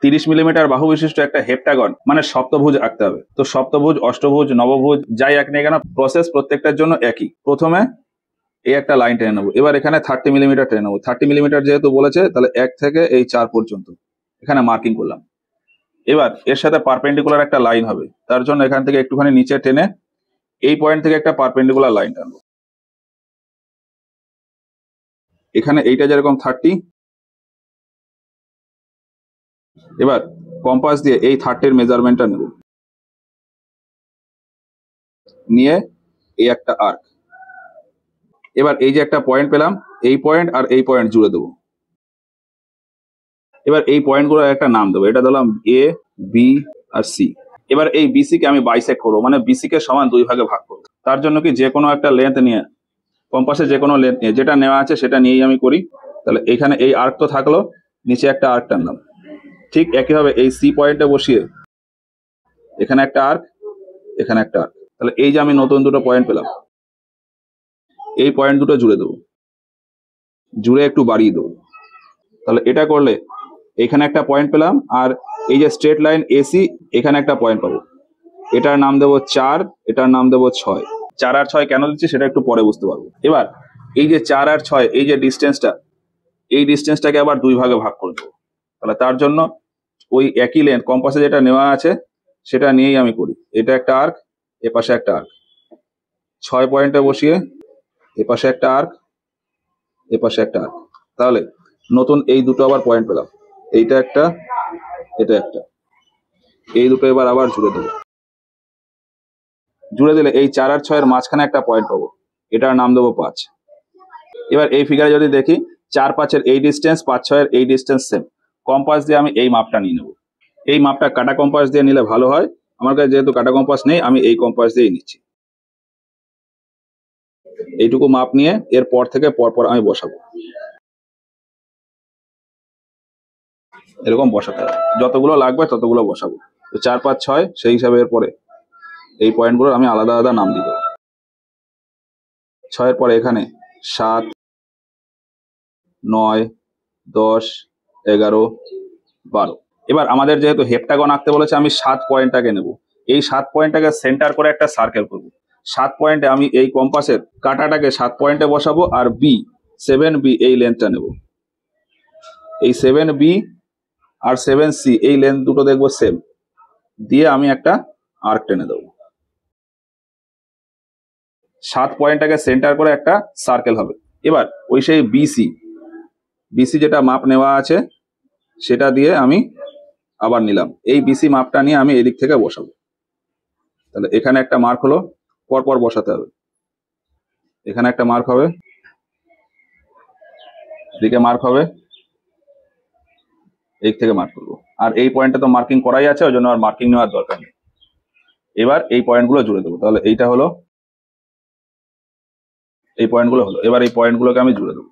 30 millimetre বাহু বিশিষ্ট একটা হেপ্টাগন মানে সপ্তভুজ আঁকতে হবে। তো সপ্তভুজ, অষ্টভুজ, নবভুজ যাই আঁক না কেন, প্রসেস প্রত্যেকটার জন্য একই। প্রথমে এই একটা লাইন টেনে নেবো। এবার এখানে 30 মিলিমিটার টেনে নেবো। 30 মিলিমিটার যেহেতু বলেছে, তাহলে 1 থেকে এই 4 পর্যন্ত এখানে মার্কিং করলাম। এবার এর সাথে পারপেন্ডিকুলার একটা লাইন হবে, তার জন্য এখান থেকে একটুখানি নিচে টেনে এই পয়েন্ট থেকে একটা পারপেন্ডিকুলার লাইন টানবো। এখানে এইটা যেরকম 30, এবার কম্পাস দিয়ে এই 30-র মেজারমেন্টটা নেব, নিয়ে এই একটা আর্ক। এবার এই যে একটা পয়েন্ট পেলাম, এই পয়েন্ট আর এই পয়েন্ট জুড়ে দেবো। এবার এই পয়েন্টগুলো একটা নাম দেবো, এটা দিলাম এ, বি আর সি। এবার এই বিসি কে আমি বাইসেক্ট করবো, মানে বিসি কে সমান 2 ভাগে ভাগ করবো। তার জন্য কি যে কোনো একটা লেন্থ নিয়ে, কম্পাসে যে কোনো লেন্থ নিয়ে, যেটা নেওয়া আছে সেটা নিয়েই আমি করি। তাহলে এখানে এই আর্ক তো থাকলো, নিচে একটা আর্ক টানলাম। ঠিক একইভাবে এই সি পয়েন্টে বসিয়ে এখানে একটা আর্ক, এখানে একটা আর্ক। তাহলে এই যে আমি নতুন দুটো পয়েন্ট পেলাম, এই পয়েন্ট দুটো জুড়ে দেবো, জুড়ে একটু বাড়িয়ে দেবো। তাহলে এটা করলে এখানে একটা পয়েন্ট পেলাম, আর এই যে স্ট্রেট লাইন এসি, এখানে একটা পয়েন্ট পাবো। এটার নাম দেবো 4, এটার নাম দেবো 6। 4 আর 6 কেন দিচ্ছি সেটা একটু পরে বুঝতে পারবো। এবার এই যে 4 আর 6, এই যে ডিস্টেন্সটা, এই ডিস্টেন্সটাকে আবার 2 ভাগে ভাগ করে দেবো। তাহলে তার জন্য ওই একই লেন্থ কম্পাসে যেটা নেওয়া আছে সেটা নিয়েই আমি করি। এটা একটা আর্ক, এপাশে একটা আর্ক, 6 পয়েন্টে বসিয়ে এপাশে একটা আর্ক, এপাশে একটা আর্ক। তাহলে নতুন এই দুটো আবার পয়েন্ট পেলাম, এইটা একটা, এটা একটা। এই দুটো এবার আবার জুড়ে দেবো। জুড়ে দিলে এই 4 আর 6-এর মাঝখানে একটা পয়েন্ট পাবো, এটার নাম দেবো 5। এবার এই ফিগারে যদি দেখি, 4, 5-এর এই ডিস্টেন্স, 5, 6-এর এই ডিস্টেন্স সেম। কম্পাস দিয়ে আমি এই মাপটা নিয়ে নেব। এই মাপটা কাটা কম্পাস দিয়ে নিলে ভালো হয়। আমার কাছে যেহেতু কাটা কম্পাস নেই, আমি এই কম্পাস দিয়েই নিচ্ছি। এইটুকু মাপ নিয়ে এর পর থেকে পরপর আমি বসাবো, এরকম বসাতে হবে। যতগুলো লাগবে ততগুলো বসাবো। তো 4, 5, 6 সেই হিসাবে এরপরে এই পয়েন্টগুলোর আমি আলাদা আলাদা নাম দিয়ে দেবো। 6-এর পরে এখানে 7, 9, 10, 11, 12। এবার আমাদের যেহেতু হেপ্টাগন আঁকতে বলেছে, আমি 7 পয়েন্টটাকে নেব। এই 7 পয়েন্টটাকে সেন্টার করে একটা সার্কেল করব। 7 পয়েন্টে আমি এই কম্পাসের কাঁটাটাকে 7 পয়েন্টে বসাবো, আর বি, 7B এই লেন্থটা নেব। এই 7B আর 7C এই লেন্থ দুটো দেখবো সেম, দিয়ে আমি একটা আর্ক টেনে দেবো। 7 পয়েন্টটাকে সেন্টার করে একটা সার্কেল হবে। এবার ওই সেই বিসি যেটা মাপ নেওয়া আছে সেটা দিয়ে আমি আবার নিলাম। এই বিসি মাপটা নিয়ে আমি এদিক থেকে বসাবো। তাহলে এখানে একটা মার্ক হলো, পরপর বসাতে হবে। এখানে একটা মার্ক হবে, এদিকে মার্ক হবে, এই থেকে মার্ক করবো। আর এই পয়েন্টটা তো মার্কিং করাই আছে, ওই জন্য আর মার্কিং নেওয়ার দরকার নেই। এবার এই পয়েন্টগুলো জুড়ে দেবো। তাহলে এইটা হলো, এই পয়েন্টগুলো হলো। এবার এই পয়েন্টগুলোকে আমি জুড়ে দেবো।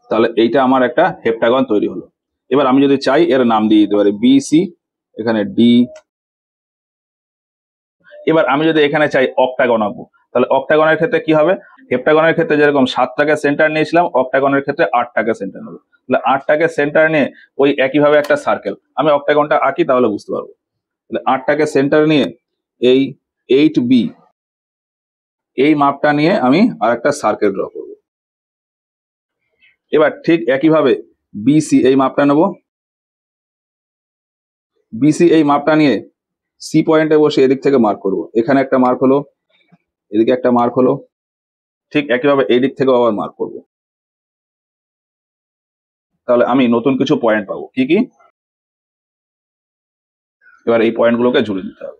তাহলে এইটা আমার একটা হেপ্টাগন তৈরি হলো। এবার আমি যদি চাই এর নাম দিয়ে দিতে পারি বিসি, এখানে ডি। এবার আমি যদি এখানে চাই অক্টাগন আঁকবো, তাহলে অক্টাগনের ক্ষেত্রে কি হবে? হেপ্টাগনের ক্ষেত্রে যেরকম 7টাকে সেন্টার নিয়েছিলাম, অক্টাগনের ক্ষেত্রে 8টাকে সেন্টার নেবো। তাহলে 8টাকে সেন্টার নিয়ে ওই একইভাবে একটা সার্কেল, আমি অক্টাগনটা আঁকি তাহলে বুঝতে পারবো। তাহলে 8টাকে সেন্টার নিয়ে এই 8B এই মাপটা নিয়ে আমি আর একটা সার্কেল ড্র করবো। এবার ঠিক একইভাবে বিসি এই মাপটা নেব। বিসি এই মাপটা নিয়ে সি পয়েন্টে বসে এদিক থেকে মার্ক করব। এখানে একটা মার্ক হলো, এদিকে একটা মার্ক হলো। ঠিক একইভাবে এই দিক থেকেও আবার মার্ক করব। তাহলে আমি নতুন কিছু পয়েন্ট পাবো। কি কি? এবার এই পয়েন্টগুলোকে জুড়ে দিতে হবে।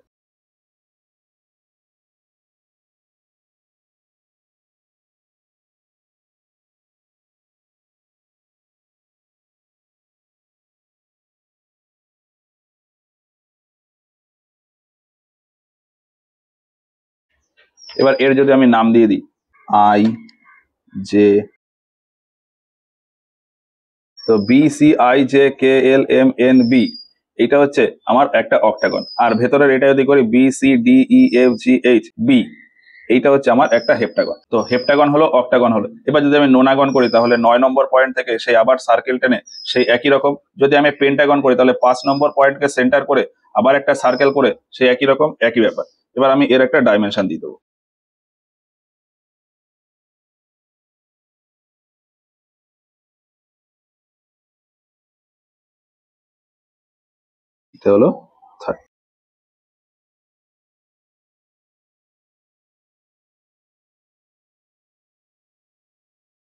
এবার এর যদি আমি নাম দিয়ে দিই আই জে, তো BCIJKLMNB এইটা হচ্ছে আমার একটা অক্টাগন। আর ভেতরের এটা যদি করি B C D E F G H B, এইটা হচ্ছে আমার একটা হেপ্টাগন। তো হেপ্টাগন হলো, অক্টাগন হলো। এবার যদি আমি নোনাগন করি তাহলে 9 নম্বর পয়েন্ট থেকে সেই আবার সার্কেল টেনে সেই একই রকম। যদি আমি পেন্টাগন করি তাহলে 5 নম্বর পয়েন্টকে সেন্টার করে আবার একটা সার্কেল করে সেই একই রকম, একই ব্যাপার। এবার আমি এর একটা ডাইমেনশন দিয়ে দেবো। এটা হলো